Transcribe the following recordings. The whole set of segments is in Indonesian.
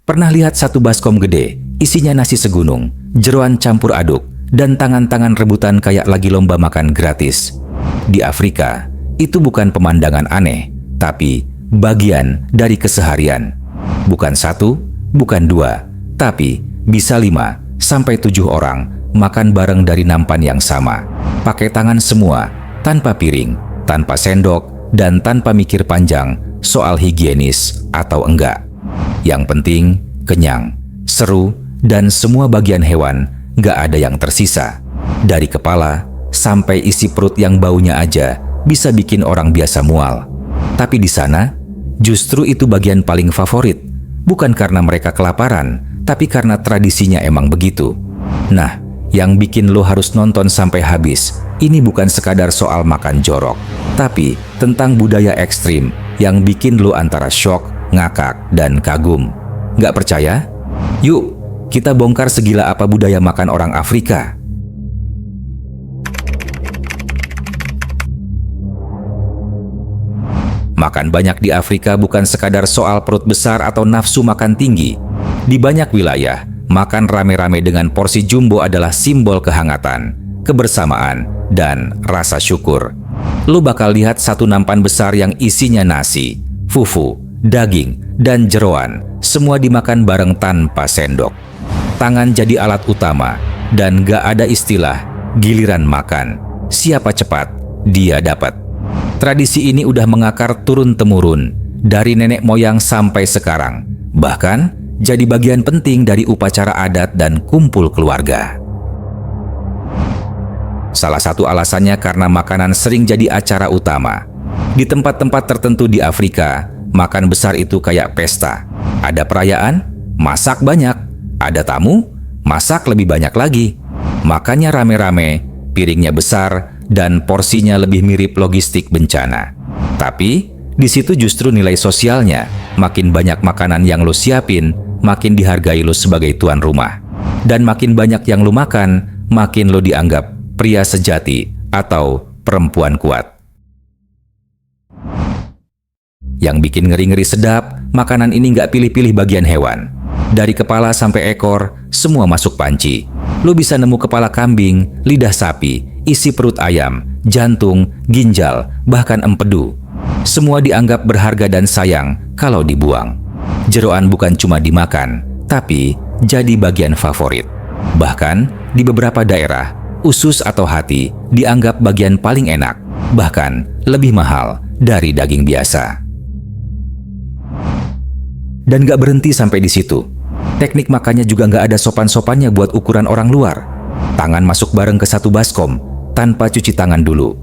Pernah lihat satu baskom gede, isinya nasi segunung, jeroan campur aduk, dan tangan-tangan rebutan kayak lagi lomba makan gratis. Di Afrika, itu bukan pemandangan aneh, tapi bagian dari keseharian. Bukan satu, bukan dua, tapi bisa 5 sampai 7 orang makan bareng dari nampan yang sama. Pakai tangan semua, tanpa piring, tanpa sendok, dan tanpa mikir panjang soal higienis atau enggak. Yang penting, kenyang, seru, dan semua bagian hewan nggak ada yang tersisa. Dari kepala sampai isi perut yang baunya aja bisa bikin orang biasa mual. Tapi di sana, justru itu bagian paling favorit. Bukan karena mereka kelaparan, tapi karena tradisinya emang begitu. Nah, yang bikin lo harus nonton sampai habis, ini bukan sekadar soal makan jorok, tapi tentang budaya ekstrim yang bikin lo antara syok, ngakak, dan kagum. Nggak percaya? Yuk, kita bongkar segila apa budaya makan orang Afrika. Makan banyak di Afrika bukan sekadar soal perut besar atau nafsu makan tinggi. Di banyak wilayah, makan rame-rame dengan porsi jumbo adalah simbol kehangatan, kebersamaan, dan rasa syukur. Lo bakal lihat satu nampan besar yang isinya nasi, fufu, daging, dan jeroan, semua dimakan bareng tanpa sendok. Tangan jadi alat utama, dan gak ada istilah giliran makan. Siapa cepat, dia dapat. Tradisi ini udah mengakar turun-temurun, dari nenek moyang sampai sekarang. Bahkan, jadi bagian penting dari upacara adat dan kumpul keluarga. Salah satu alasannya karena makanan sering jadi acara utama. Di tempat-tempat tertentu di Afrika, makan besar itu kayak pesta. Ada perayaan, masak banyak. Ada tamu, masak lebih banyak lagi. Makannya rame-rame, piringnya besar, dan porsinya lebih mirip logistik bencana. Tapi, di situ justru nilai sosialnya. Makin banyak makanan yang lo siapin, makin dihargai lo sebagai tuan rumah. Dan makin banyak yang lo makan, makin lo dianggap pria sejati atau perempuan kuat. Yang bikin ngeri-ngeri sedap, makanan ini nggak pilih-pilih bagian hewan. Dari kepala sampai ekor, semua masuk panci. Lo bisa nemu kepala kambing, lidah sapi, isi perut ayam, jantung, ginjal, bahkan empedu. Semua dianggap berharga dan sayang kalau dibuang. Jeroan bukan cuma dimakan, tapi jadi bagian favorit. Bahkan, di beberapa daerah, usus atau hati dianggap bagian paling enak, bahkan lebih mahal dari daging biasa. Dan gak berhenti sampai di situ. Teknik makannya juga gak ada sopan-sopannya buat ukuran orang luar. Tangan masuk bareng ke satu baskom, tanpa cuci tangan dulu.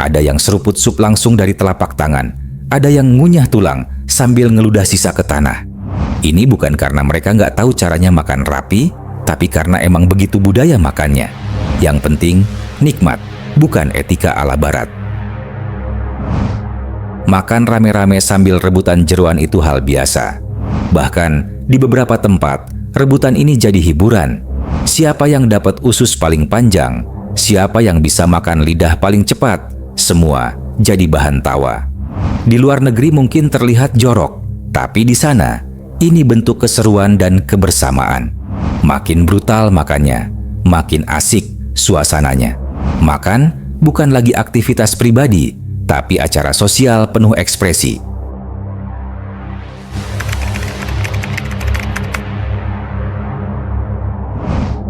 Ada yang seruput sup langsung dari telapak tangan. Ada yang ngunyah tulang sambil ngeludah sisa ke tanah. Ini bukan karena mereka nggak tahu caranya makan rapi, tapi karena emang begitu budaya makannya. Yang penting, nikmat, bukan etika ala barat. Makan rame-rame sambil rebutan jeroan itu hal biasa. Bahkan, di beberapa tempat, rebutan ini jadi hiburan. Siapa yang dapat usus paling panjang, siapa yang bisa makan lidah paling cepat, semua jadi bahan tawa. Di luar negeri mungkin terlihat jorok, tapi di sana, ini bentuk keseruan dan kebersamaan. Makin brutal makannya, makin asik suasananya. Makan bukan lagi aktivitas pribadi, tapi acara sosial penuh ekspresi.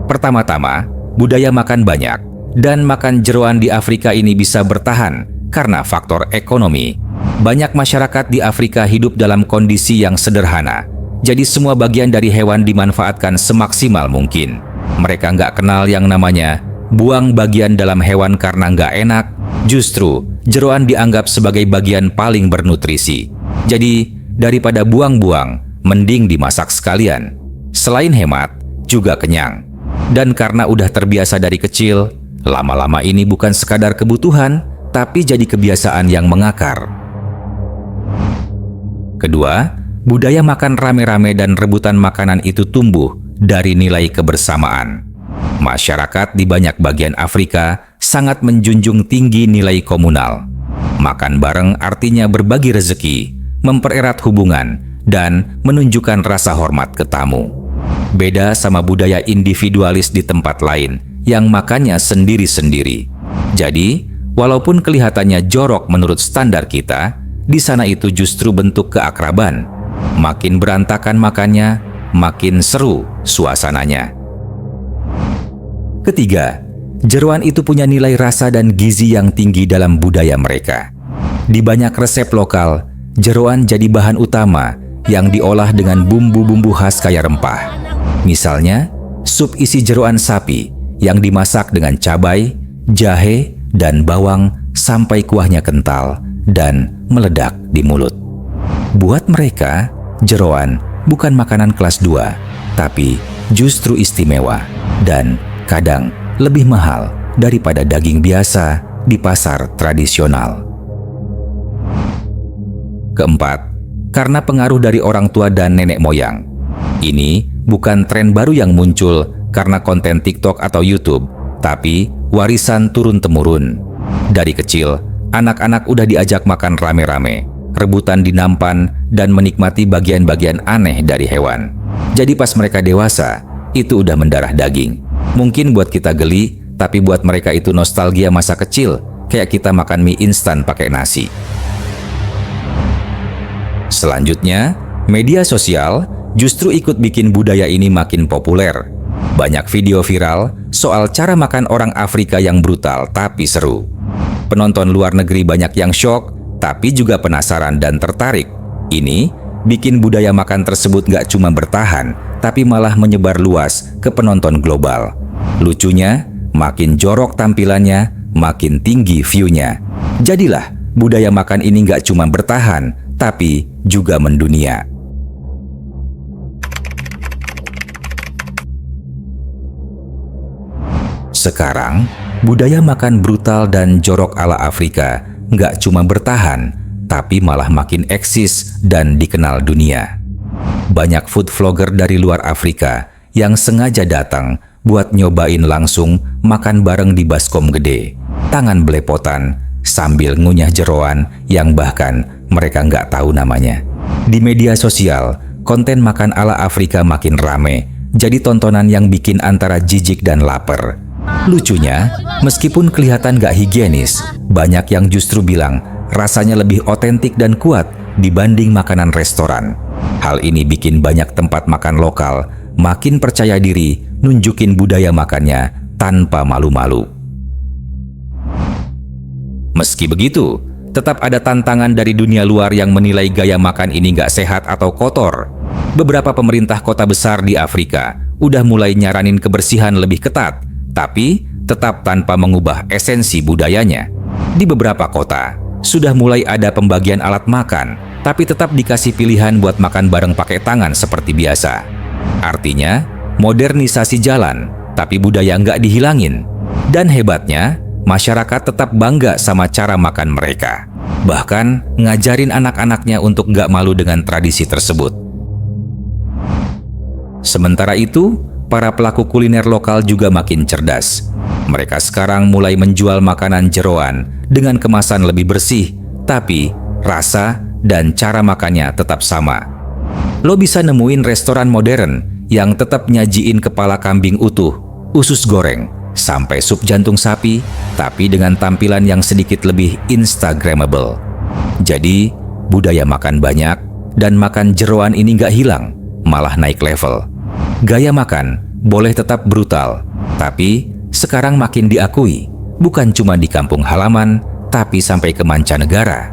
Pertama-tama, budaya makan banyak dan makan jeroan di Afrika ini bisa bertahan karena faktor ekonomi. Banyak masyarakat di Afrika hidup dalam kondisi yang sederhana, jadi semua bagian dari hewan dimanfaatkan semaksimal mungkin. Mereka nggak kenal yang namanya buang bagian dalam hewan karena nggak enak. Justru, jeroan dianggap sebagai bagian paling bernutrisi. Jadi, daripada buang-buang, mending dimasak sekalian. Selain hemat, juga kenyang. Dan karena udah terbiasa dari kecil, lama-lama ini bukan sekadar kebutuhan, tapi jadi kebiasaan yang mengakar. Kedua, budaya makan rame-rame dan rebutan makanan itu tumbuh dari nilai kebersamaan. Masyarakat di banyak bagian Afrika sangat menjunjung tinggi nilai komunal. Makan bareng artinya berbagi rezeki, mempererat hubungan, dan menunjukkan rasa hormat ke tamu. Beda sama budaya individualis di tempat lain yang makannya sendiri-sendiri. Jadi, walaupun kelihatannya jorok menurut standar kita, di sana itu justru bentuk keakraban. Makin berantakan makannya, makin seru suasananya. Ketiga, jeroan itu punya nilai rasa dan gizi yang tinggi dalam budaya mereka. Di banyak resep lokal, jeroan jadi bahan utama yang diolah dengan bumbu-bumbu khas kaya rempah. Misalnya, sup isi jeroan sapi yang dimasak dengan cabai, jahe, dan bawang sampai kuahnya kental dan meledak di mulut. Buat mereka, jeroan bukan makanan kelas 2, tapi justru istimewa dan kadang lebih mahal daripada daging biasa di pasar tradisional. Keempat, karena pengaruh dari orang tua dan nenek moyang. Ini bukan tren baru yang muncul karena konten TikTok atau YouTube, tapi warisan turun-temurun. Dari kecil, anak-anak udah diajak makan rame-rame, rebutan di nampan, dan menikmati bagian-bagian aneh dari hewan. Jadi pas mereka dewasa, itu udah mendarah daging. Mungkin buat kita geli, tapi buat mereka itu nostalgia masa kecil, kayak kita makan mie instan pakai nasi. Selanjutnya, media sosial justru ikut bikin budaya ini makin populer. Banyak video viral soal cara makan orang Afrika yang brutal tapi seru. Penonton luar negeri banyak yang shock, tapi juga penasaran dan tertarik. Ini bikin budaya makan tersebut gak cuma bertahan, tapi malah menyebar luas ke penonton global. Lucunya, makin jorok tampilannya, makin tinggi view-nya. Jadilah, budaya makan ini gak cuma bertahan, tapi juga mendunia. Sekarang, budaya makan brutal dan jorok ala Afrika nggak cuma bertahan, tapi malah makin eksis dan dikenal dunia. Banyak food vlogger dari luar Afrika yang sengaja datang buat nyobain langsung makan bareng di baskom gede, tangan belepotan, sambil ngunyah jeroan yang bahkan mereka nggak tahu namanya. Di media sosial, konten makan ala Afrika makin rame, jadi tontonan yang bikin antara jijik dan lapar. Lucunya, meskipun kelihatan nggak higienis, banyak yang justru bilang rasanya lebih otentik dan kuat dibanding makanan restoran. Hal ini bikin banyak tempat makan lokal makin percaya diri nunjukin budaya makannya tanpa malu-malu. Meski begitu, tetap ada tantangan dari dunia luar yang menilai gaya makan ini nggak sehat atau kotor. Beberapa pemerintah kota besar di Afrika udah mulai nyaranin kebersihan lebih ketat, tapi tetap tanpa mengubah esensi budayanya. Di beberapa kota, sudah mulai ada pembagian alat makan, tapi tetap dikasih pilihan buat makan bareng pakai tangan seperti biasa. Artinya, modernisasi jalan, tapi budaya nggak dihilangin. Dan hebatnya, masyarakat tetap bangga sama cara makan mereka. Bahkan, ngajarin anak-anaknya untuk nggak malu dengan tradisi tersebut. Sementara itu, para pelaku kuliner lokal juga makin cerdas. Mereka sekarang mulai menjual makanan jeroan dengan kemasan lebih bersih, tapi rasa dan cara makannya tetap sama. Lo bisa nemuin restoran modern yang tetap nyajiin kepala kambing utuh, usus goreng, sampai sup jantung sapi, tapi dengan tampilan yang sedikit lebih instagramable. Jadi, budaya makan banyak dan makan jeroan ini nggak hilang, malah naik level. Gaya makan boleh tetap brutal, tapi sekarang makin diakui, bukan cuma di kampung halaman, tapi sampai ke mancanegara.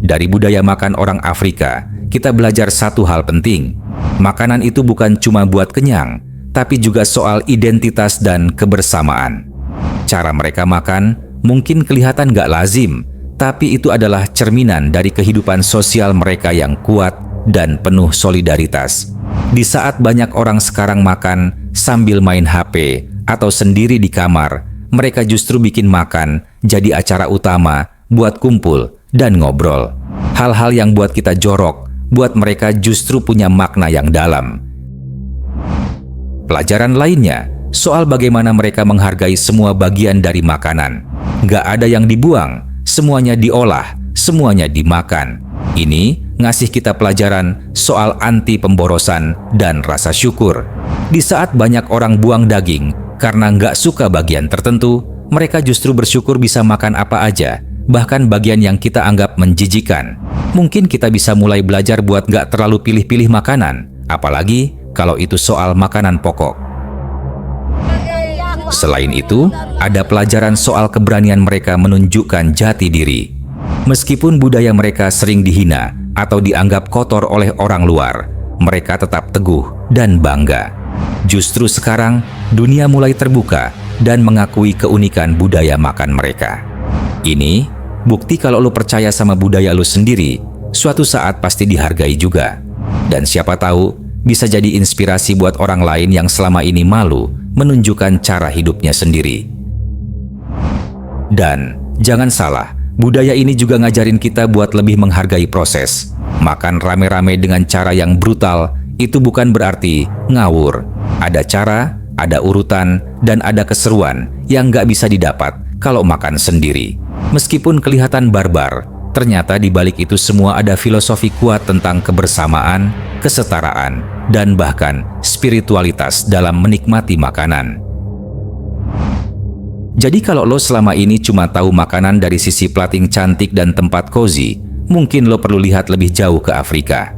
Dari budaya makan orang Afrika, kita belajar satu hal penting. Makanan itu bukan cuma buat kenyang, tapi juga soal identitas dan kebersamaan. Cara mereka makan mungkin kelihatan gak lazim, tapi itu adalah cerminan dari kehidupan sosial mereka yang kuat dan penuh solidaritas. Di saat banyak orang sekarang makan sambil main HP atau sendiri di kamar, mereka justru bikin makan jadi acara utama buat kumpul dan ngobrol. Hal-hal yang buat kita jorok, buat mereka justru punya makna yang dalam. Pelajaran lainnya soal bagaimana mereka menghargai semua bagian dari makanan. Nggak ada yang dibuang, semuanya diolah, semuanya dimakan. Ini ngasih kita pelajaran soal anti pemborosan dan rasa syukur. Di saat banyak orang buang daging karena nggak suka bagian tertentu, mereka justru bersyukur bisa makan apa aja, bahkan bagian yang kita anggap menjijikan. Mungkin kita bisa mulai belajar buat nggak terlalu pilih-pilih makanan, apalagi kalau itu soal makanan pokok. Selain itu, ada pelajaran soal keberanian mereka menunjukkan jati diri. Meskipun budaya mereka sering dihina atau dianggap kotor oleh orang luar, mereka tetap teguh dan bangga. Justru sekarang, dunia mulai terbuka dan mengakui keunikan budaya makan mereka. Ini bukti kalau lo percaya sama budaya lo sendiri, suatu saat pasti dihargai juga. Dan siapa tahu, bisa jadi inspirasi buat orang lain yang selama ini malu menunjukkan cara hidupnya sendiri. Dan jangan salah, budaya ini juga ngajarin kita buat lebih menghargai proses. Makan rame-rame dengan cara yang brutal itu bukan berarti ngawur. Ada cara, ada urutan, dan ada keseruan yang nggak bisa didapat kalau makan sendiri. Meskipun kelihatan barbar, ternyata di balik itu semua ada filosofi kuat tentang kebersamaan, kesetaraan, dan bahkan spiritualitas dalam menikmati makanan. Jadi kalau lo selama ini cuma tahu makanan dari sisi plating cantik dan tempat cozy, mungkin lo perlu lihat lebih jauh ke Afrika.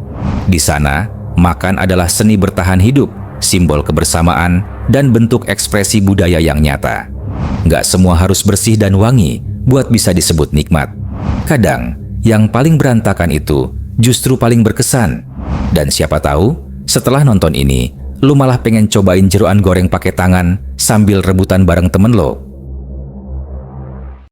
Di sana, makan adalah seni bertahan hidup, simbol kebersamaan, dan bentuk ekspresi budaya yang nyata. Nggak semua harus bersih dan wangi buat bisa disebut nikmat. Kadang, yang paling berantakan itu justru paling berkesan. Dan siapa tahu, setelah nonton ini, lu malah pengen cobain jeroan goreng pakai tangan sambil rebutan bareng temen lo.